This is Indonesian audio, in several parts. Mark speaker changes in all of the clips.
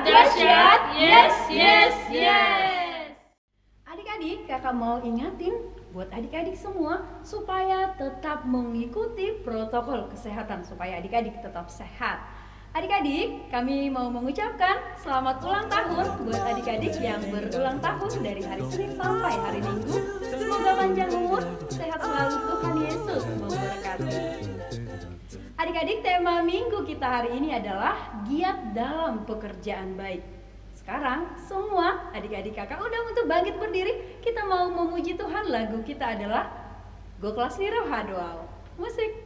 Speaker 1: dahsyat, yes, yes, yes.
Speaker 2: Adik-adik, kakak mau ingatin buat adik-adik semua supaya tetap mengikuti protokol kesehatan supaya adik-adik tetap sehat. Adik-adik, kami mau mengucapkan selamat ulang tahun buat adik-adik yang berulang tahun dari hari Senin sampai hari Minggu. Semoga panjang umur, sehat selalu, Tuhan Yesus memberkati. Adik-adik, tema minggu kita hari ini adalah giat dalam pekerjaan baik. Sekarang semua adik-adik kakak undang untuk bangkit berdiri. Kita mau memuji Tuhan. Lagu kita adalah Go Kelas Niro Hadoal. Musik.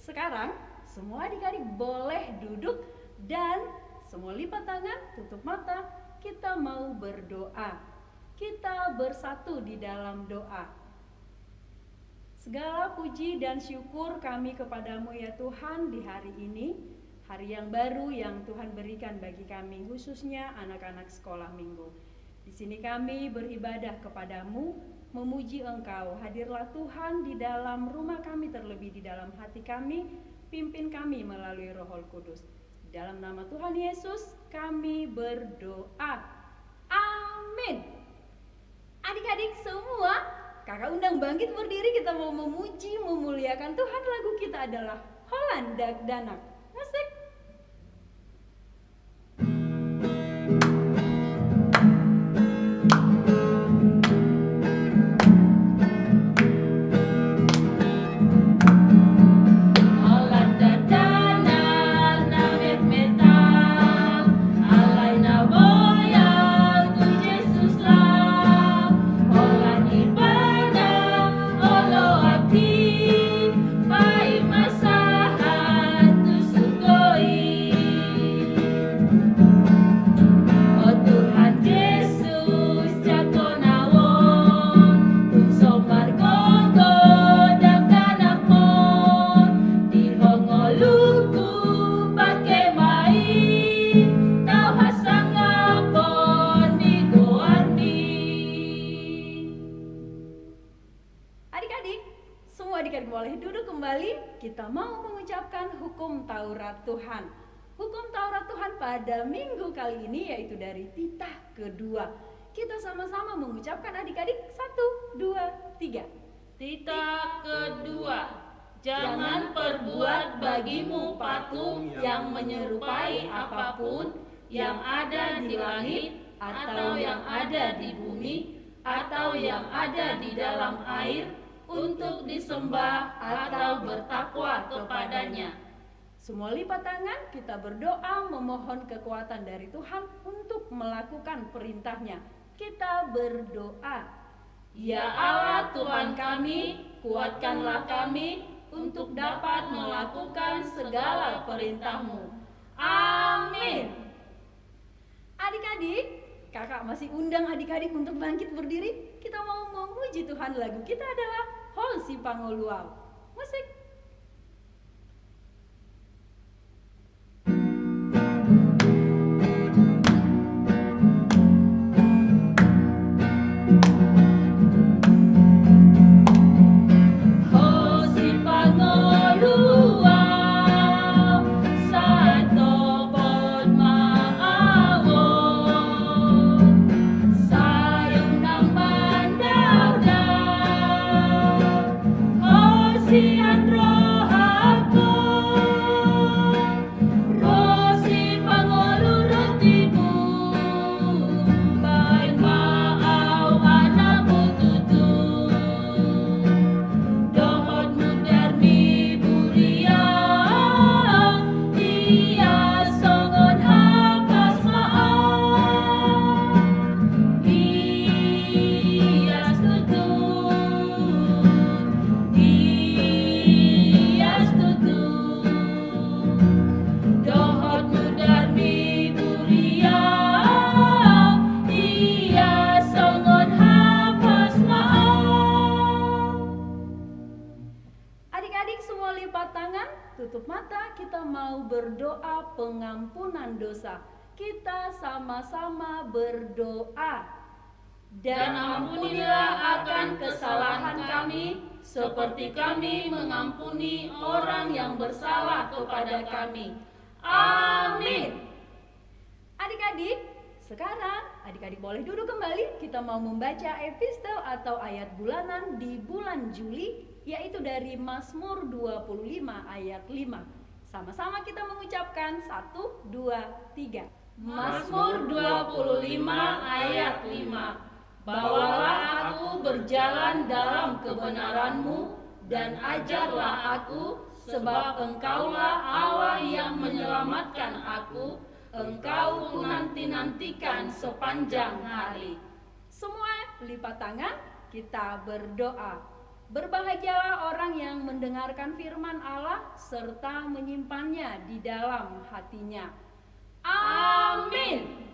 Speaker 2: Sekarang semua adik-adik boleh duduk dan semua lipat tangan, tutup mata. Kita mau berdoa. Kita bersatu di dalam doa. Segala puji dan syukur kami kepadamu ya Tuhan di hari ini, hari yang baru yang Tuhan berikan bagi kami, khususnya anak-anak sekolah minggu. Di sini kami beribadah kepadamu, memuji Engkau. Hadirlah Tuhan di dalam rumah kami, terlebih di dalam hati kami. Pimpin kami melalui Roh Kudus. Di dalam nama Tuhan Yesus kami berdoa. Amin. Adik-adik semua, kakak undang bangkit berdiri. Kita mau memuji, memuliakan Tuhan. Lagu kita adalah Holland Danak. Musik. Adik-adik boleh duduk kembali. Kita mau mengucapkan hukum Taurat Tuhan. Hukum Taurat Tuhan pada minggu kali ini yaitu dari titah kedua. Kita sama-sama mengucapkan adik-adik 1, 2, 3.
Speaker 1: Titah kedua, jangan perbuat bagimu patung yang menyerupai apapun yang ada di langit atau yang ada di bumi atau yang ada di dalam air, untuk disembah atau bertakwa kepadanya.
Speaker 2: Semua lipat tangan, kita berdoa memohon kekuatan dari Tuhan untuk melakukan perintahnya. Kita berdoa.
Speaker 1: Ya Allah Tuhan kami, kuatkanlah kami untuk dapat melakukan segala perintah-Mu. Amin.
Speaker 2: Adik-adik, kakak masih undang adik-adik untuk bangkit berdiri. Kita mau memuji Tuhan. Lagu kita adalah Hol Si Pangoluau. Musik. Tutup mata, kita mau berdoa pengampunan dosa. Kita sama-sama berdoa.
Speaker 1: Dan ampunilah akan kesalahan kami, seperti kami mengampuni orang yang bersalah kepada kami. Amin.
Speaker 2: Adik-adik, sekarang adik-adik boleh duduk kembali. Kita mau membaca epistel atau ayat bulanan di bulan Juli, yaitu dari Mazmur 25 ayat 5. Sama-sama kita mengucapkan 1, 2, 3.
Speaker 1: Mazmur 25 ayat 5. Bawalah aku berjalan dalam kebenaran-Mu dan ajarlah aku, sebab Engkaulah Allah yang menyelamatkan aku. Engkau ku nanti-nantikan sepanjang hari.
Speaker 2: Semua lipat tangan, kita berdoa. Berbahagialah orang yang mendengarkan firman Allah serta menyimpannya di dalam hatinya. Amin.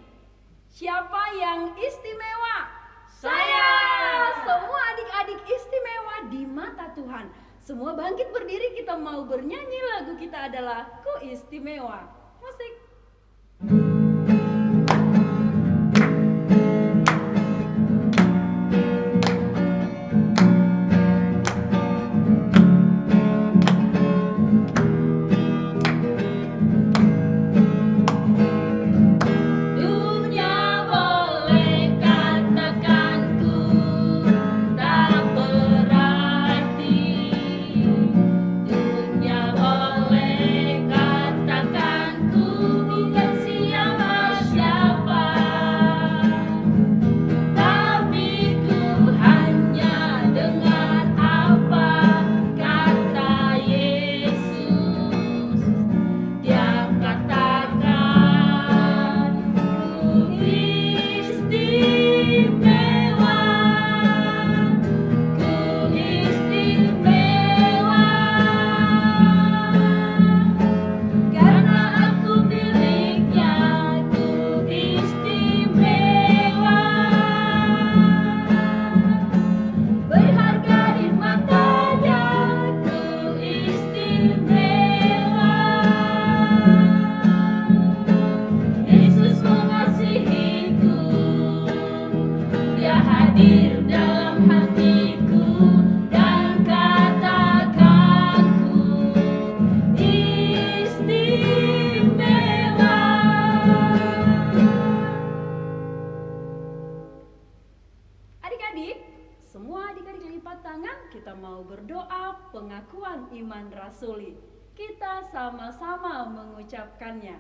Speaker 2: Siapa yang istimewa?
Speaker 1: Saya.
Speaker 2: Semua adik-adik istimewa di mata Tuhan. Semua bangkit berdiri, kita mau bernyanyi. Lagu kita adalah Ku Istimewa. Musik. Pengakuan iman rasuli. Kita sama-sama mengucapkannya.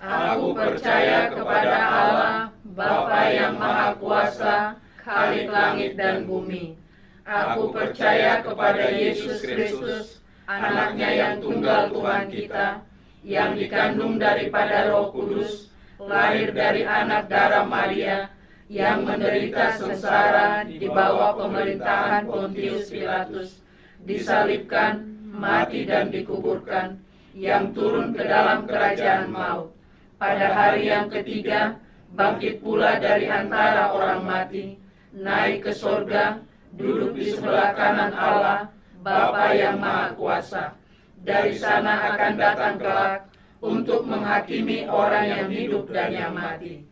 Speaker 3: Aku percaya kepada Allah, Bapa yang Maha Kuasa, Khalik langit dan bumi. Aku percaya kepada Yesus Kristus, anaknya yang tunggal Tuhan kita, yang dikandung daripada Roh Kudus, lahir dari anak darah Maria, yang menderita sengsara di bawah pemerintahan Pontius Pilatus, disalibkan, mati dan dikuburkan, yang turun ke dalam kerajaan maut. Pada hari yang ketiga, bangkit pula dari antara orang mati, naik ke sorga, duduk di sebelah kanan Allah, Bapa yang Maha Kuasa. Dari sana akan datang kelak untuk menghakimi orang yang hidup dan yang mati.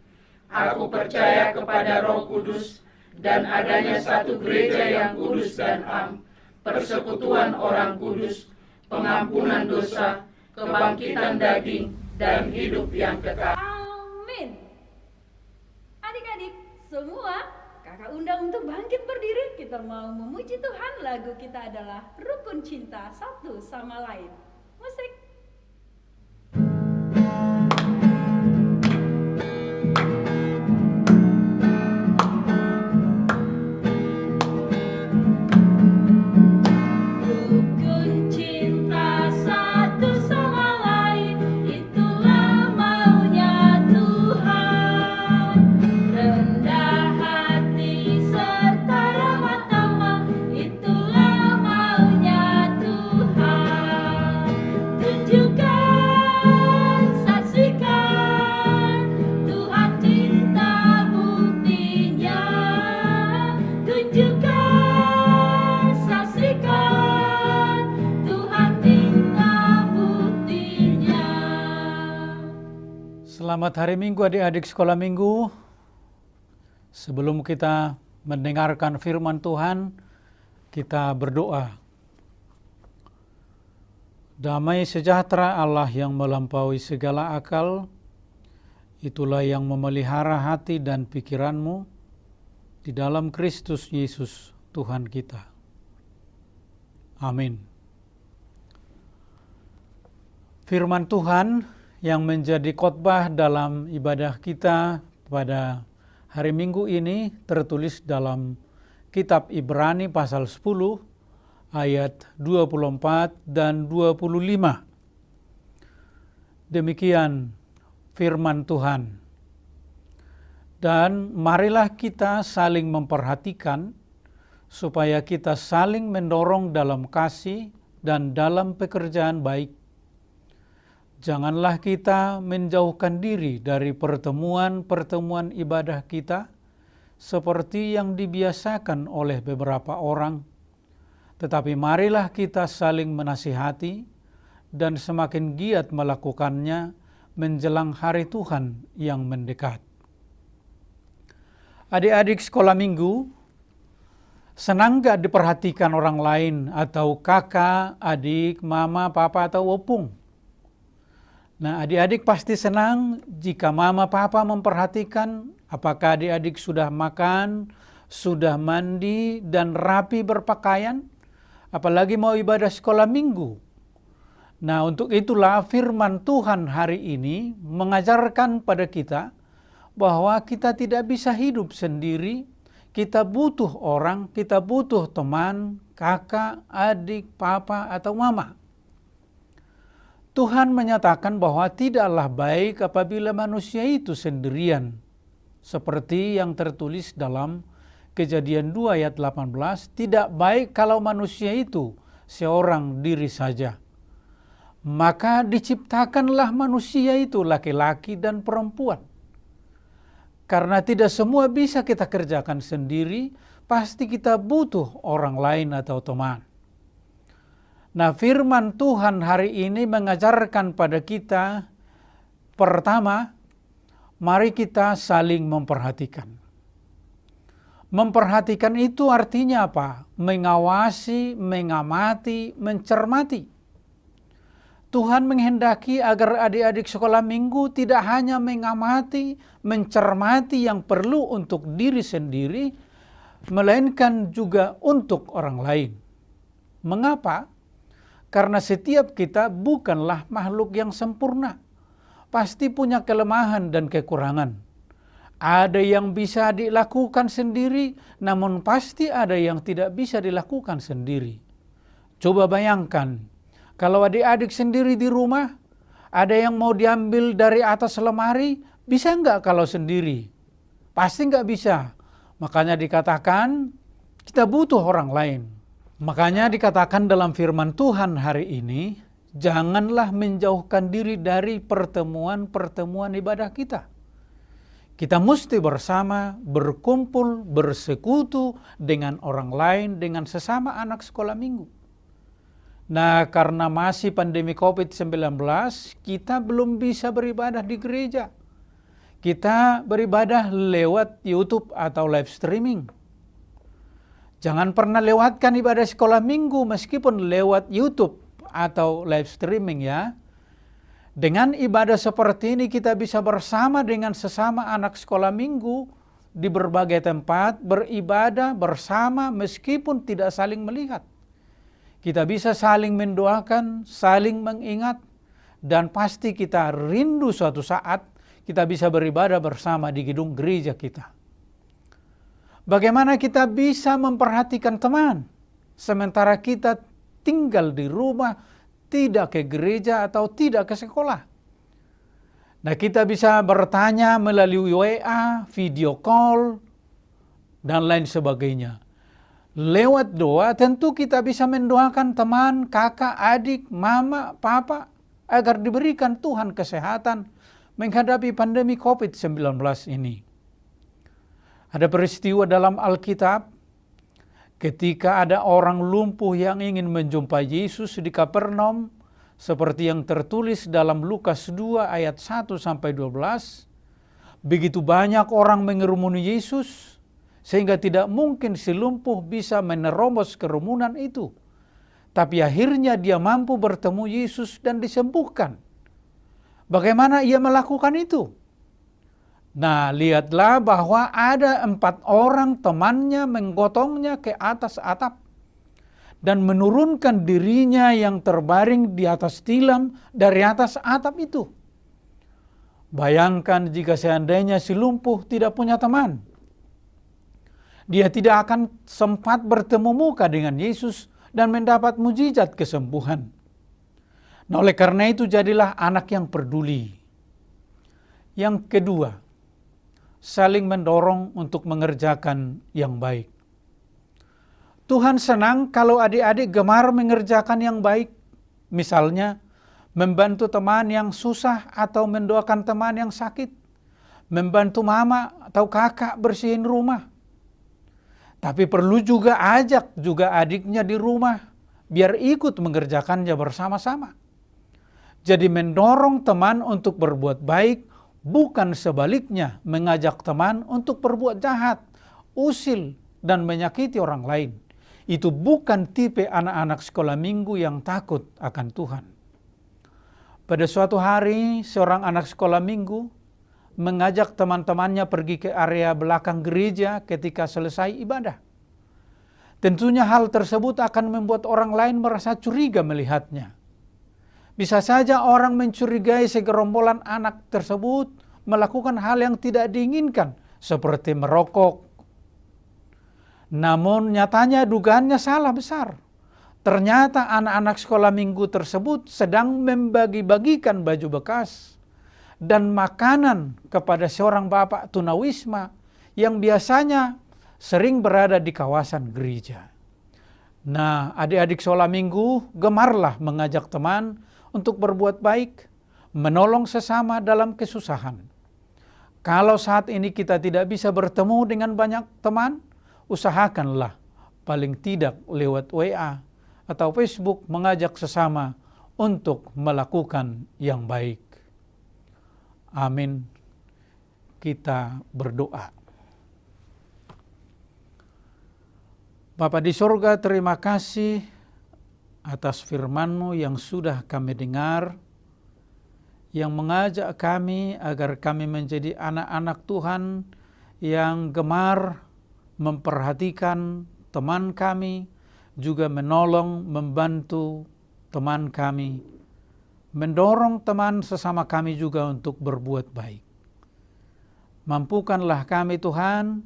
Speaker 3: Aku percaya kepada Roh Kudus dan adanya satu gereja yang kudus dan am, persekutuan orang kudus, pengampunan dosa, kebangkitan daging, dan hidup yang kekal.
Speaker 2: Amin. Adik-adik semua, kakak undang untuk bangkit berdiri. Kita mau memuji Tuhan. Lagu kita adalah Rukun Cinta Satu Sama Lain. Musik.
Speaker 1: Rukun cinta satu sama lain, itulah maunya Tuhan. Rendah hati serta ramah tamah, itulah maunya Tuhan. Tunjukkan, saksikan, Tuhan cinta buktinya. Tunjukkan, saksikan, Tuhan cinta buktinya.
Speaker 4: Selamat hari Minggu adik-adik sekolah minggu. Sebelum kita mendengarkan firman Tuhan, kita berdoa. Damai sejahtera Allah yang melampaui segala akal, itulah yang memelihara hati dan pikiranmu di dalam Kristus Yesus Tuhan kita. Amin. Firman Tuhan yang menjadi khotbah dalam ibadah kita pada hari Minggu ini tertulis dalam kitab Ibrani pasal 10 ayat 24 dan 25. Demikian firman Tuhan. Dan marilah kita saling memperhatikan supaya kita saling mendorong dalam kasih dan dalam pekerjaan baik. Janganlah kita menjauhkan diri dari pertemuan-pertemuan ibadah kita seperti yang dibiasakan oleh beberapa orang. Tetapi marilah kita saling menasihati dan semakin giat melakukannya menjelang hari Tuhan yang mendekat. Adik-adik sekolah minggu, senang gak diperhatikan orang lain atau kakak, adik, mama, papa, atau opung? Nah, adik-adik pasti senang jika mama, papa memperhatikan apakah adik-adik sudah makan, sudah mandi, dan rapi berpakaian, apalagi mau ibadah sekolah minggu. Nah, untuk itulah firman Tuhan hari ini mengajarkan pada kita bahwa kita tidak bisa hidup sendiri, kita butuh orang, kita butuh teman, kakak, adik, papa, atau mama. Tuhan menyatakan bahwa tidaklah baik apabila manusia itu sendirian, seperti yang tertulis dalam Kejadian 2 ayat 18, tidak baik kalau manusia itu seorang diri saja. Maka diciptakanlah manusia itu laki-laki dan perempuan. Karena tidak semua bisa kita kerjakan sendiri, pasti kita butuh orang lain atau teman. Nah, firman Tuhan hari ini mengajarkan pada kita, pertama, mari kita saling memperhatikan. Memperhatikan itu artinya apa? Mengawasi, mengamati, mencermati. Tuhan menghendaki agar adik-adik sekolah minggu tidak hanya mengamati, mencermati yang perlu untuk diri sendiri, melainkan juga untuk orang lain. Mengapa? Karena setiap kita bukanlah makhluk yang sempurna. Pasti punya kelemahan dan kekurangan. Ada yang bisa dilakukan sendiri, namun pasti ada yang tidak bisa dilakukan sendiri. Coba bayangkan, kalau adik-adik sendiri di rumah, ada yang mau diambil dari atas lemari, bisa nggak kalau sendiri? Pasti nggak bisa. Makanya dikatakan kita butuh orang lain. Makanya dikatakan dalam firman Tuhan hari ini, janganlah menjauhkan diri dari pertemuan-pertemuan ibadah kita. Kita mesti bersama, berkumpul, bersekutu dengan orang lain, dengan sesama anak sekolah minggu. Nah, karena masih pandemi COVID-19, kita belum bisa beribadah di gereja. Kita beribadah lewat YouTube atau live streaming. Jangan pernah lewatkan ibadah sekolah minggu meskipun lewat YouTube atau live streaming ya. Dengan ibadah seperti ini kita bisa bersama dengan sesama anak sekolah minggu di berbagai tempat, beribadah bersama meskipun tidak saling melihat. Kita bisa saling mendoakan, saling mengingat, dan pasti kita rindu suatu saat kita bisa beribadah bersama di gedung gereja kita. Bagaimana kita bisa memperhatikan teman, sementara kita tinggal di rumah, tidak ke gereja atau tidak ke sekolah. Nah, kita bisa bertanya melalui WA, video call, dan lain sebagainya. Lewat doa tentu kita bisa mendoakan teman, kakak, adik, mama, papa, agar diberikan Tuhan kesehatan menghadapi pandemi COVID-19 ini. Ada peristiwa dalam Alkitab ketika ada orang lumpuh yang ingin menjumpai Yesus di Kapernaum, seperti yang tertulis dalam Lukas 2 ayat 1-12. Begitu banyak orang mengerumuni Yesus, sehingga tidak mungkin si lumpuh bisa menerobos kerumunan itu. Tapi akhirnya dia mampu bertemu Yesus dan disembuhkan. Bagaimana ia melakukan itu? Nah, lihatlah bahwa ada 4 orang temannya menggotongnya ke atas atap dan menurunkan dirinya yang terbaring di atas tilam dari atas atap itu. Bayangkan jika seandainya si lumpuh tidak punya teman. Dia tidak akan sempat bertemu muka dengan Yesus dan mendapat mujizat kesembuhan. Nah, oleh karena itu jadilah anak yang peduli. Yang kedua, saling mendorong untuk mengerjakan yang baik. Tuhan senang kalau adik-adik gemar mengerjakan yang baik. Misalnya, membantu teman yang susah atau mendoakan teman yang sakit. Membantu mama atau kakak bersihin rumah. Tapi perlu juga ajak juga adiknya di rumah, biar ikut mengerjakannya bersama-sama. Jadi mendorong teman untuk berbuat baik, bukan sebaliknya mengajak teman untuk berbuat jahat, usil, dan menyakiti orang lain. Itu bukan tipe anak-anak sekolah minggu yang takut akan Tuhan. Pada suatu hari, seorang anak sekolah minggu mengajak teman-temannya pergi ke area belakang gereja ketika selesai ibadah. Tentunya hal tersebut akan membuat orang lain merasa curiga melihatnya. Bisa saja orang mencurigai segerombolan anak tersebut melakukan hal yang tidak diinginkan, seperti merokok. Namun nyatanya dugaannya salah besar. Ternyata anak-anak sekolah minggu tersebut sedang membagi-bagikan baju bekas dan makanan kepada seorang bapak tunawisma yang biasanya sering berada di kawasan gereja. Nah, adik-adik sekolah minggu gemarlah mengajak teman untuk berbuat baik, menolong sesama dalam kesusahan. Kalau saat ini kita tidak bisa bertemu dengan banyak teman, usahakanlah paling tidak lewat WA atau Facebook mengajak sesama untuk melakukan yang baik. Amin. Kita berdoa. Bapa di sorga, terima kasih atas firman-Mu yang sudah kami dengar, yang mengajak kami agar kami menjadi anak-anak Tuhan yang gemar memperhatikan teman kami, juga menolong, membantu teman kami, mendorong teman sesama kami juga untuk berbuat baik. Mampukanlah kami Tuhan,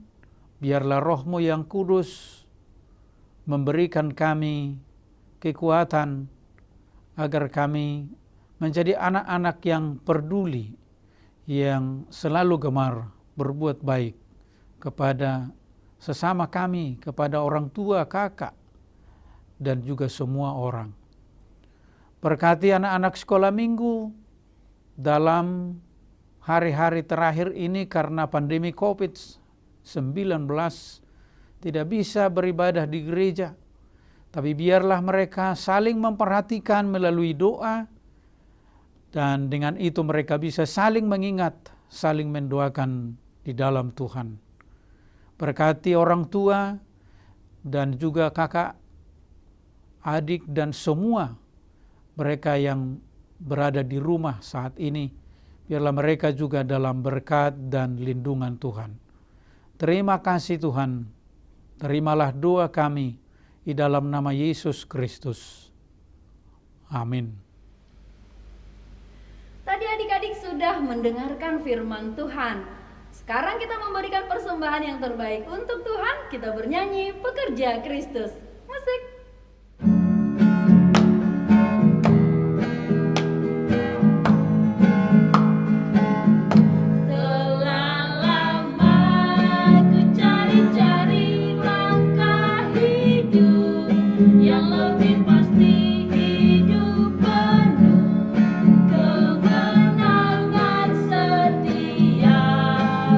Speaker 4: biarlah Roh-Mu yang kudus memberikan kami kekuatan agar kami menjadi anak-anak yang peduli, yang selalu gemar berbuat baik kepada sesama kami, kepada orang tua, kakak, dan juga semua orang. Berkati anak-anak sekolah minggu dalam hari-hari terakhir ini karena pandemi COVID-19 tidak bisa beribadah di gereja. Tapi biarlah mereka saling memperhatikan melalui doa, dan dengan itu mereka bisa saling mengingat, saling mendoakan di dalam Tuhan. Berkati orang tua dan juga kakak, adik, dan semua mereka yang berada di rumah saat ini. Biarlah mereka juga dalam berkat dan lindungan Tuhan. Terima kasih Tuhan. Terimalah doa kami di dalam nama Yesus Kristus. Amin.
Speaker 2: Tadi adik-adik sudah mendengarkan firman Tuhan. Sekarang kita memberikan persembahan yang terbaik untuk Tuhan. Kita bernyanyi Pekerja Kristus. Musik.
Speaker 1: Telah lama ku cari-cari langkah hidup yang lebih pasti, hidup penuh kemenangan setiap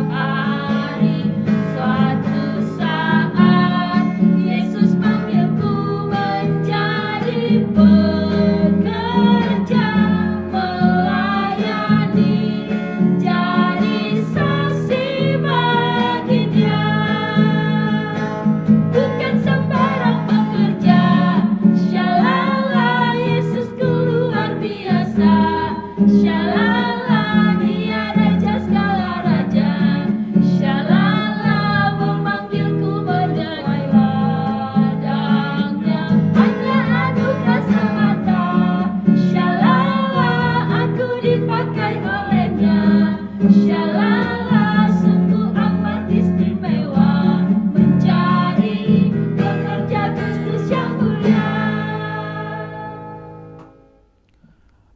Speaker 1: hari. Suatu saat Yesus panggilku menjadi pekerja, melayani, jadi saksi baginya. Bukan sembarang pekerja, shalala, Yesusku luar biasa. Shalala, Dia Raja segala raja. Shalala, memanggilku menjadi ladangnya. Hanya anugerah semata. Shalala, aku dipakai olehnya. Shalala, sungguh amat istimewa menjadi pekerja Kristus yang mulia.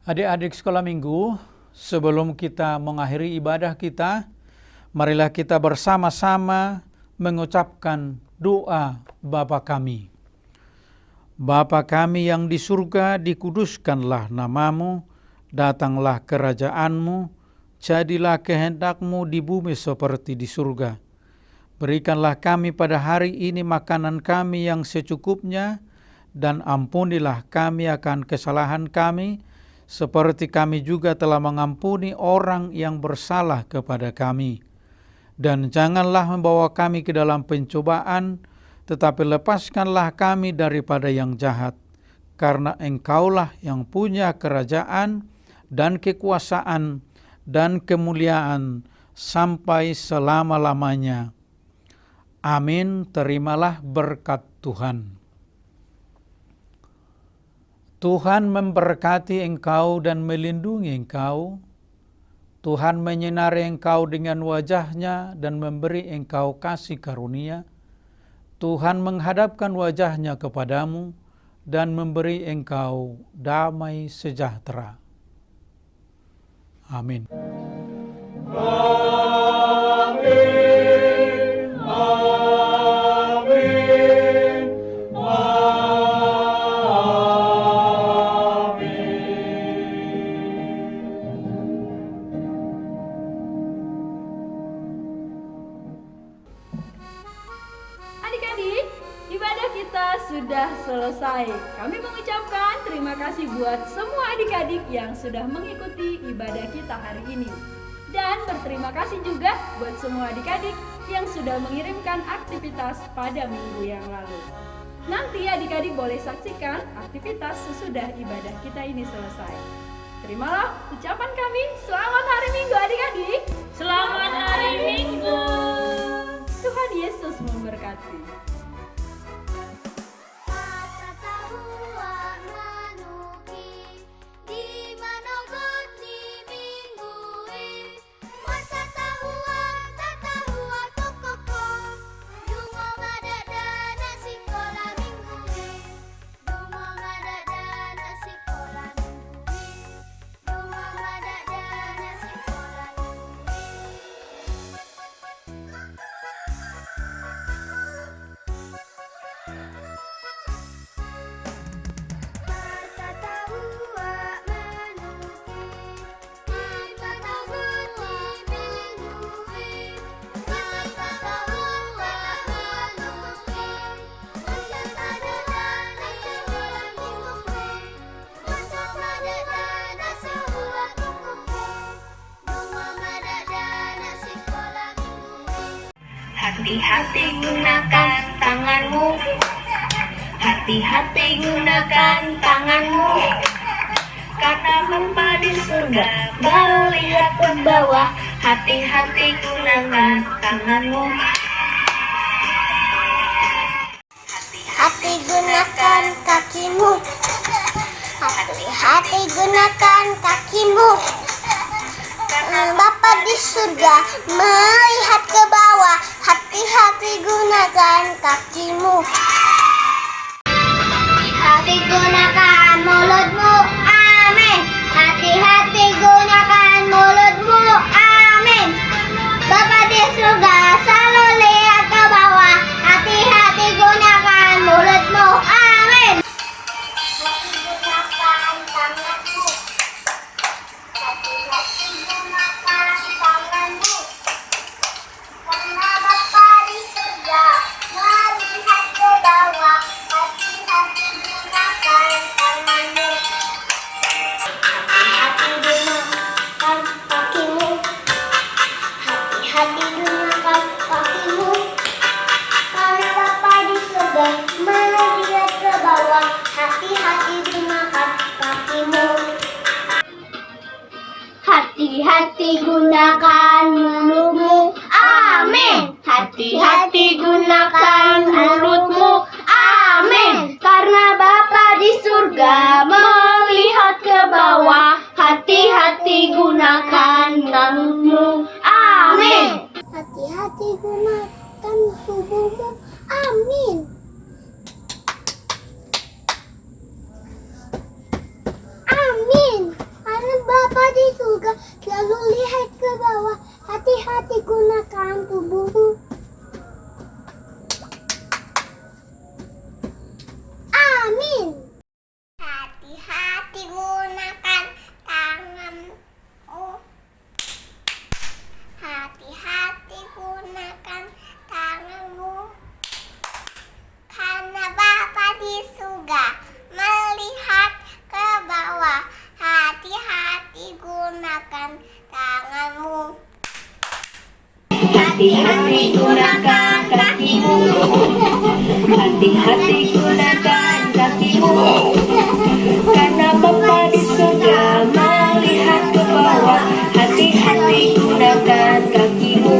Speaker 4: Adik-adik sekolah minggu, sebelum kita mengakhiri ibadah kita, marilah kita bersama-sama mengucapkan doa Bapa kami. Bapa kami yang di surga, dikuduskanlah namamu, datanglah kerajaanmu, jadilah kehendak-Mu di bumi seperti di surga. Berikanlah kami pada hari ini makanan kami yang secukupnya, dan ampunilah kami akan kesalahan kami, seperti kami juga telah mengampuni orang yang bersalah kepada kami. Dan janganlah membawa kami ke dalam pencobaan, tetapi lepaskanlah kami daripada yang jahat. Karena Engkaulah yang punya kerajaan dan kekuasaan dan kemuliaan sampai selama-lamanya. Amin. Terimalah berkat Tuhan. Tuhan memberkati engkau dan melindungi engkau. Tuhan menyinari engkau dengan wajah-Nya dan memberi engkau kasih karunia. Tuhan menghadapkan wajah-Nya kepadamu dan memberi engkau damai sejahtera. Amin.
Speaker 2: Adik-adik, ibadah kita sudah selesai. Kami mengucapkan terima kasih buat semua adik-adik yang sudah mengikuti ibadah kita hari ini. Dan berterima kasih juga buat semua adik-adik yang sudah mengirimkan aktivitas pada minggu yang lalu. Nanti adik-adik boleh saksikan aktivitas sesudah ibadah kita ini selesai. Terimalah ucapan kami, selamat hari Minggu adik-adik.
Speaker 1: Selamat hari Minggu.
Speaker 2: Tuhan Yesus memberkati.
Speaker 5: Mata tahuan manuki di mana di minggu ini. Mata tahuan
Speaker 1: Hati-hati gunakan tanganmu. Hati-hati gunakan tanganmu. Karena Bapa di surga melihat ke bawah. Hati-hati gunakan tanganmu.
Speaker 5: Hati gunakan kakimu. Hati-hati gunakan kakimu. Bapa di surga melihat ke bawah. Hati-hati gunakan kakimu. Hati gunakan mulutmu. Amin. Hati-hati gunakan mulutmu. Amin. Bapa di surga selalu lihat ke bawah. Hati-hati gunakan mulutmu. Amin. Hati gunakan tanganmu. Hati-hati gunakan tanganmu. Karena Bapa di surga melihat ke bawah. Hati-hati gunakan tanganmu. Hati-hati gunakan kakimu. Hati-hati gunakan kakimu. Karena Bapa di surga melihat ke bawah. Hati-hati gunakan kakimu. Hati-hati gunakan mulutmu. Amin. Hati-hati gunakan mulutmu. Amin. Karena Bapa di surga melihat ke bawah. Hati-hati gunakan mulutmu. Amin. Hati-hati gunakan tubuhmu. Amin. Amin. Karena Bapa di surga selalu lihat ke bawah. Hati-hati gunakan tubuhmu. Amin. Hati-hati gunakan tanganmu. Hati-hati gunakan tanganmu. Karena Bapa di surga melihat ke bawah. Hati-hati gunakan tanganmu.
Speaker 1: Hati-hati gunakan kakimu. Hati-hati gunakan kakimu. Karena Bapa di surga melihat ke bawah. Hati-hati gunakan kakimu.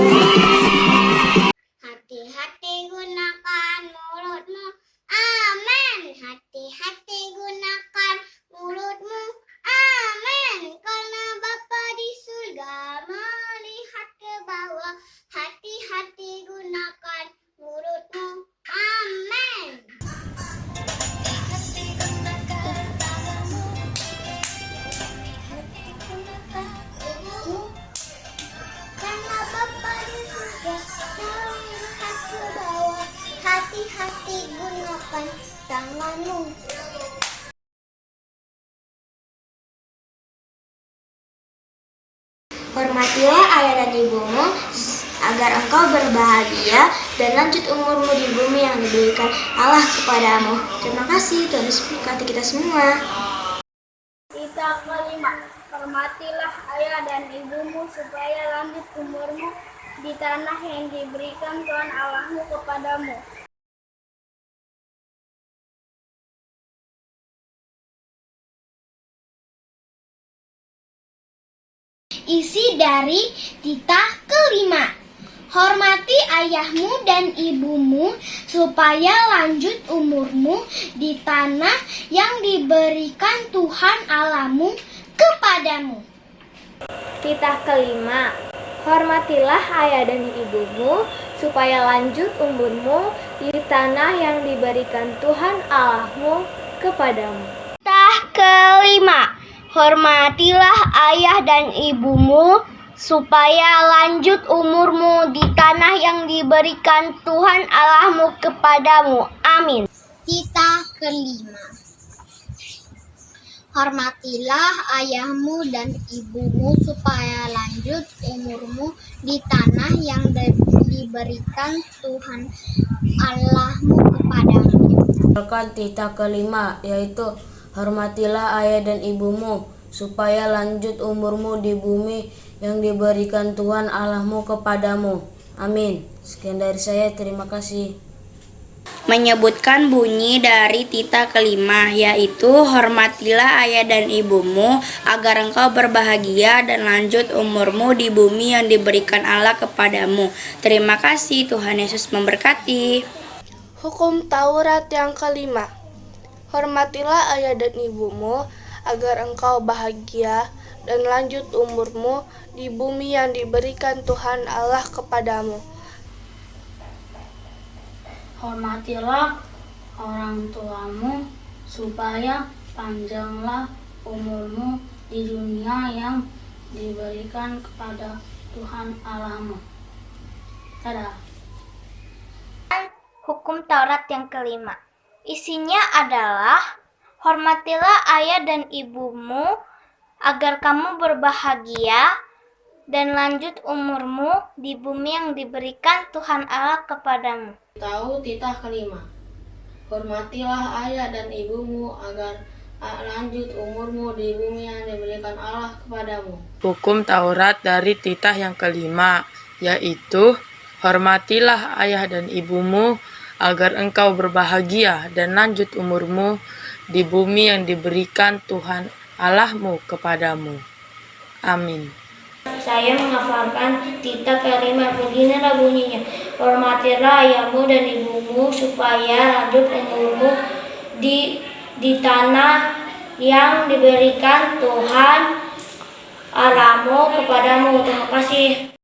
Speaker 5: Hati-hati gunakan mulutmu. Amin. Hati-hati gunakan mulutmu. Amin. Karena Bapa di surga melihat ke bawah. Hati-hati gunakan mulutmu. Amin. Hati-hati gunakan tanganmu. Hati-hati gunakan tubuhmu. Karena Bapa di surga melihat ke bawah. Hati-hati gunakan tanganmu. Hormatilah ayah dan ibumu agar engkau berbahagia dan lanjut umurmu di bumi yang diberikan Allah kepadamu. Terima kasih, Tuhan Yesus memberkati kita semua.
Speaker 6: Kita kelima, hormatilah ayah dan ibumu supaya lanjut umurmu di tanah yang diberikan Tuhan Allahmu kepadamu.
Speaker 5: Isi dari titah kelima. Hormati ayahmu dan ibumu supaya lanjut umurmu di tanah yang diberikan Tuhan Allahmu kepadamu.
Speaker 6: Titah kelima, hormatilah ayah dan ibumu supaya lanjut umurmu di tanah yang diberikan Tuhan Allahmu kepadamu.
Speaker 5: Titah kelima. Hormatilah ayah dan ibumu supaya lanjut umurmu di tanah yang diberikan Tuhan Allahmu kepadamu. Amin. Titah kelima. Hormatilah ayahmu dan ibumu supaya lanjut umurmu di tanah yang diberikan Tuhan Allahmu kepadamu.
Speaker 7: Titah kelima, yaitu hormatilah ayah dan ibumu supaya lanjut umurmu di bumi yang diberikan Tuhan Allahmu kepadamu. Amin. Sekian dari saya, terima kasih.
Speaker 8: Menyebutkan bunyi dari tita kelima, yaitu hormatilah ayah dan ibumu agar engkau berbahagia dan lanjut umurmu di bumi yang diberikan Allah kepadamu. Terima kasih, Tuhan Yesus memberkati.
Speaker 9: Hukum Taurat yang kelima. Hormatilah ayah dan ibumu agar engkau bahagia dan lanjut umurmu di bumi yang diberikan Tuhan Allah kepadamu.
Speaker 6: Hormatilah orang tuamu supaya panjanglah umurmu di dunia yang diberikan kepada Tuhan Allahmu. Dadah.
Speaker 5: Hukum Taurat yang kelima. Isinya adalah, hormatilah ayah dan ibumu agar kamu berbahagia dan lanjut umurmu di bumi yang diberikan Tuhan Allah kepadamu.
Speaker 7: Tahu titah kelima. Hormatilah ayah dan ibumu agar lanjut umurmu di bumi yang diberikan Allah kepadamu.
Speaker 3: Hukum Taurat dari titah yang kelima, yaitu hormatilah ayah dan ibumu agar engkau berbahagia dan lanjut umurmu di bumi yang diberikan Tuhan Allahmu kepadamu. Amin.
Speaker 5: Saya menghafalkan titah kelima. Beginilah bunyinya. Hormatilah ayahmu dan ibumu supaya lanjut umurmu di tanah yang diberikan Tuhan Allahmu kepadamu. Terima kasih.